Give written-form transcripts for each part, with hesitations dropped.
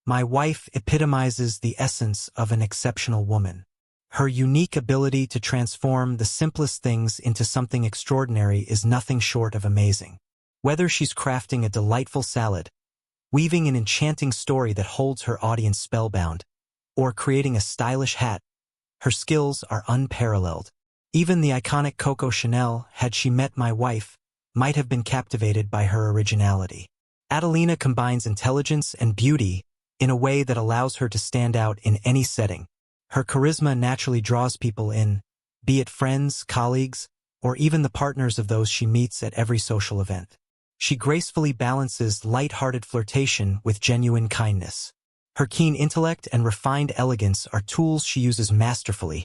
My wife epitomizes the essence of an exceptional woman. Her unique ability to transform the simplest things into something extraordinary is nothing short of amazing. Whether she's crafting a delightful salad, weaving an enchanting story that holds her audience spellbound, or creating a stylish hat, her skills are unparalleled. Even the iconic Coco Chanel, had she met my wife, might have been captivated by her originality. Adelina combines intelligence and beauty in a way that allows her to stand out in any setting. Her charisma naturally draws people in, be it friends, colleagues, or even the partners of those she meets at every social event. She gracefully balances light-hearted flirtation with genuine kindness. Her keen intellect and refined elegance are tools she uses masterfully,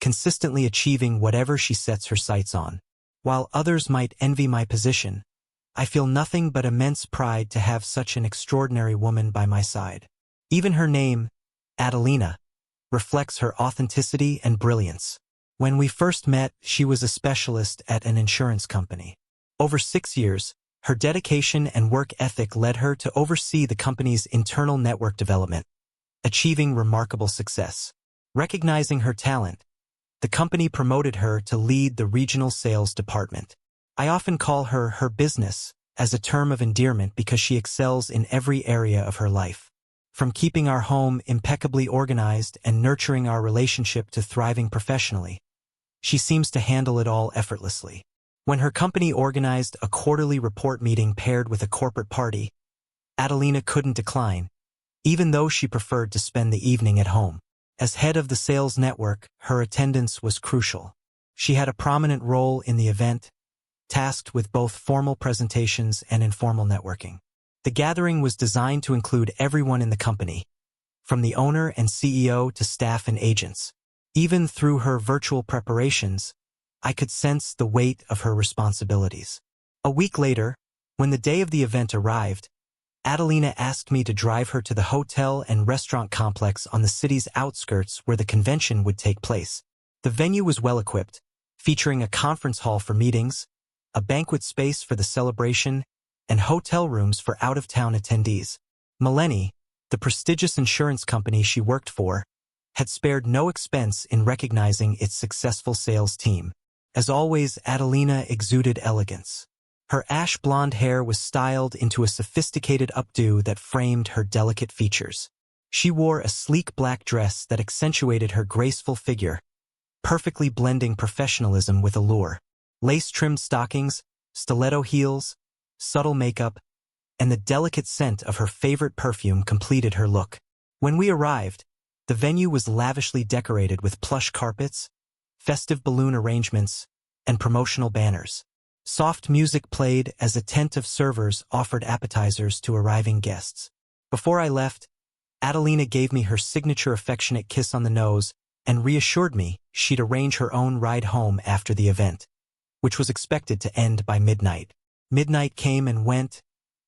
consistently achieving whatever she sets her sights on. While others might envy my position, I feel nothing but immense pride to have such an extraordinary woman by my side. Even her name, Adelina, reflects her authenticity and brilliance. When we first met, she was a specialist at an insurance company. Over 6 years, her dedication and work ethic led her to oversee the company's internal network development, achieving remarkable success. Recognizing her talent, the company promoted her to lead the regional sales department. I often call her business as a term of endearment because she excels in every area of her life. From keeping our home impeccably organized and nurturing our relationship to thriving professionally, she seems to handle it all effortlessly. When her company organized a quarterly report meeting paired with a corporate party, Adelina couldn't decline, even though she preferred to spend the evening at home. As head of the sales network, her attendance was crucial. She had a prominent role in the event, tasked with both formal presentations and informal networking. The gathering was designed to include everyone in the company, from the owner and CEO to staff and agents. Even through her virtual preparations, I could sense the weight of her responsibilities. A week later, when the day of the event arrived, Adelina asked me to drive her to the hotel and restaurant complex on the city's outskirts where the convention would take place. The venue was well-equipped, featuring a conference hall for meetings, a banquet space for the celebration, and hotel rooms for out-of-town attendees. Millennium, the prestigious insurance company she worked for, had spared no expense in recognizing its successful sales team. As always, Adelina exuded elegance. Her ash-blonde hair was styled into a sophisticated updo that framed her delicate features. She wore a sleek black dress that accentuated her graceful figure, perfectly blending professionalism with allure. Lace-trimmed stockings, stiletto heels, subtle makeup, and the delicate scent of her favorite perfume completed her look. When we arrived, the venue was lavishly decorated with plush carpets, festive balloon arrangements, and promotional banners. Soft music played as attentive servers offered appetizers to arriving guests. Before I left, Adelina gave me her signature affectionate kiss on the nose and reassured me she'd arrange her own ride home after the event, which was expected to end by midnight. Midnight came and went,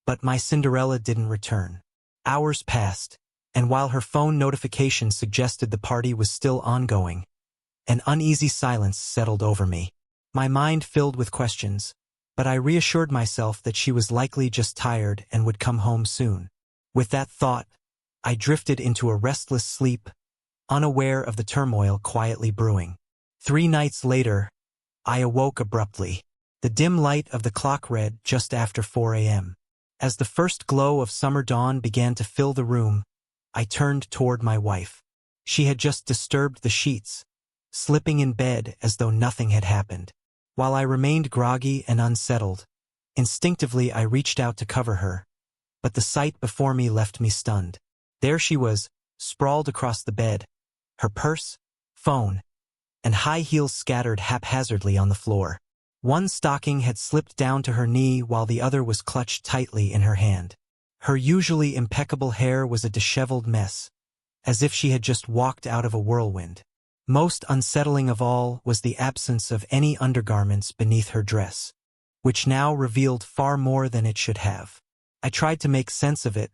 but my Cinderella didn't return. Hours passed, and while her phone notification suggested the party was still ongoing, an uneasy silence settled over me. My mind filled with questions, but I reassured myself that she was likely just tired and would come home soon. With that thought, I drifted into a restless sleep, unaware of the turmoil quietly brewing. 3 nights later, I awoke abruptly. The dim light of the clock read just after 4 a.m. As the first glow of summer dawn began to fill the room, I turned toward my wife. She had just disturbed the sheets, slipping in bed as though nothing had happened. While I remained groggy and unsettled, instinctively I reached out to cover her, but the sight before me left me stunned. There she was, sprawled across the bed, her purse, phone, and high heels scattered haphazardly on the floor. One stocking had slipped down to her knee while the other was clutched tightly in her hand. Her usually impeccable hair was a disheveled mess, as if she had just walked out of a whirlwind. Most unsettling of all was the absence of any undergarments beneath her dress, which now revealed far more than it should have. I tried to make sense of it,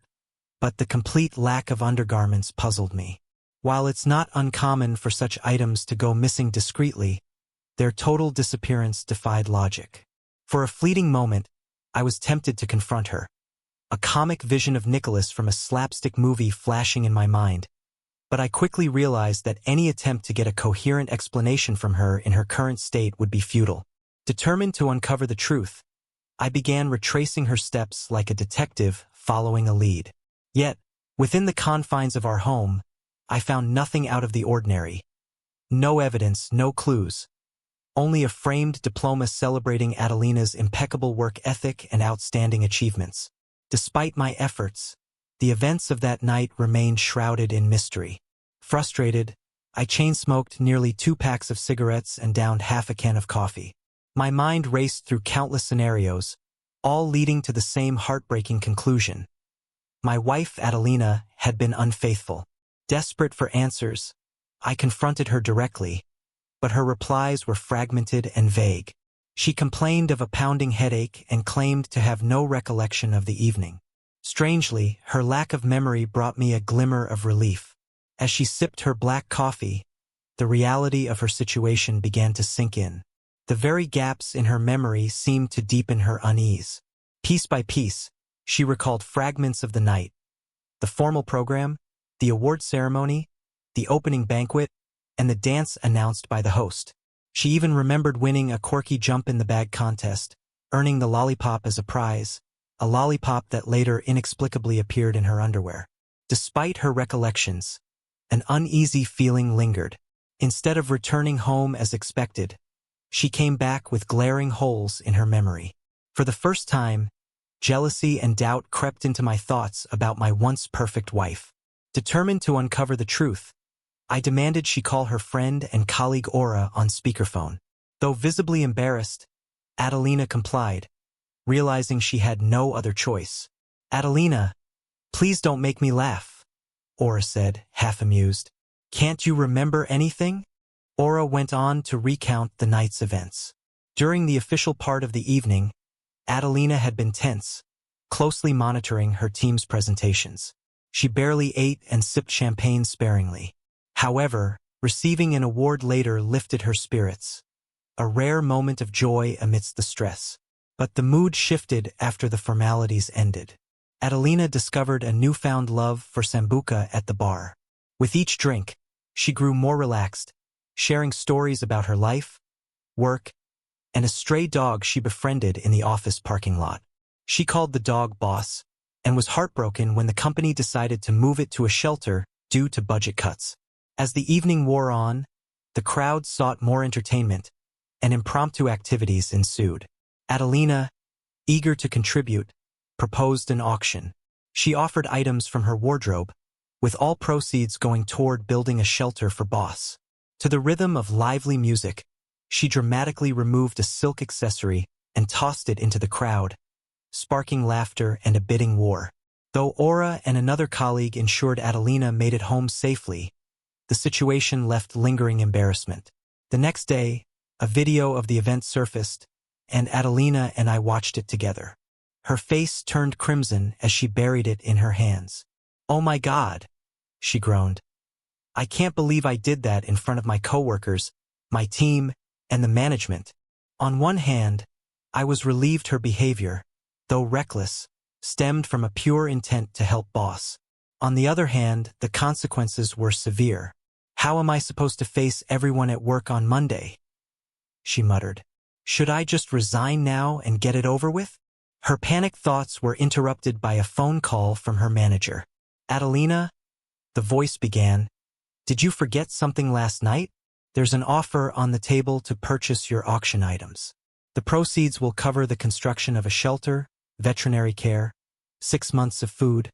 but the complete lack of undergarments puzzled me. While it's not uncommon for such items to go missing discreetly, their total disappearance defied logic. For a fleeting moment, I was tempted to confront her, a comic vision of Nicholas from a slapstick movie flashing in my mind. But I quickly realized that any attempt to get a coherent explanation from her in her current state would be futile. Determined to uncover the truth, I began retracing her steps like a detective following a lead. Yet, within the confines of our home, I found nothing out of the ordinary. No evidence, no clues. Only a framed diploma celebrating Adelina's impeccable work ethic and outstanding achievements. Despite my efforts, the events of that night remained shrouded in mystery. Frustrated, I chain-smoked nearly 2 packs of cigarettes and downed half a can of coffee. My mind raced through countless scenarios, all leading to the same heartbreaking conclusion. My wife, Adelina, had been unfaithful. Desperate for answers, I confronted her directly, but her replies were fragmented and vague. She complained of a pounding headache and claimed to have no recollection of the evening. Strangely, her lack of memory brought me a glimmer of relief. As she sipped her black coffee, the reality of her situation began to sink in. The very gaps in her memory seemed to deepen her unease. Piece by piece, she recalled fragments of the night. The formal program, the award ceremony, the opening banquet, and the dance announced by the host. She even remembered winning a quirky jump-in-the-bag contest, earning the lollipop as a prize, a lollipop that later inexplicably appeared in her underwear. Despite her recollections, an uneasy feeling lingered. Instead of returning home as expected, she came back with glaring holes in her memory. For the first time, jealousy and doubt crept into my thoughts about my once-perfect wife. Determined to uncover the truth, I demanded she call her friend and colleague Aura on speakerphone. Though visibly embarrassed, Adelina complied, realizing she had no other choice. "Adelina, please don't make me laugh," Aura said, half amused. "Can't you remember anything?" Aura went on to recount the night's events. During the official part of the evening, Adelina had been tense, closely monitoring her team's presentations. She barely ate and sipped champagne sparingly. However, receiving an award later lifted her spirits, a rare moment of joy amidst the stress. But the mood shifted after the formalities ended. Adelina discovered a newfound love for sambuca at the bar. With each drink, she grew more relaxed, sharing stories about her life, work, and a stray dog she befriended in the office parking lot. She called the dog Boss, and was heartbroken when the company decided to move it to a shelter due to budget cuts. As the evening wore on, the crowd sought more entertainment, and impromptu activities ensued. Adelina, eager to contribute, proposed an auction. She offered items from her wardrobe, with all proceeds going toward building a shelter for Boss. To the rhythm of lively music, she dramatically removed a silk accessory and tossed it into the crowd, sparking laughter and a bidding war. Though Aura and another colleague ensured Adelina made it home safely, the situation left lingering embarrassment. The next day, a video of the event surfaced, and Adelina and I watched it together. Her face turned crimson as she buried it in her hands. "Oh my God," she groaned. "I can't believe I did that in front of my coworkers, my team, and the management." On one hand, I was relieved her behavior, though reckless, stemmed from a pure intent to help Boss. On the other hand, the consequences were severe. "How am I supposed to face everyone at work on Monday?" she muttered. "Should I just resign now and get it over with?" Her panicked thoughts were interrupted by a phone call from her manager. "Adelina," the voice began, "did you forget something last night? There's an offer on the table to purchase your auction items. The proceeds will cover the construction of a shelter, veterinary care, 6 months of food,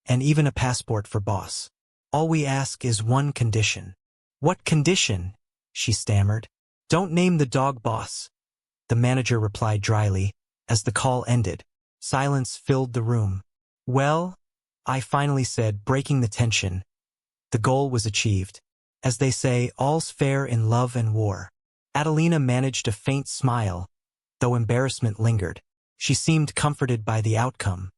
and even a passport for Boss. All we ask is one condition." "What condition?" she stammered. "Don't name the dog Boss," the manager replied dryly. As the call ended, silence filled the room. "Well," I finally said, breaking the tension, "the goal was achieved. As they say, all's fair in love and war." Adelina managed a faint smile, though embarrassment lingered. She seemed comforted by the outcome.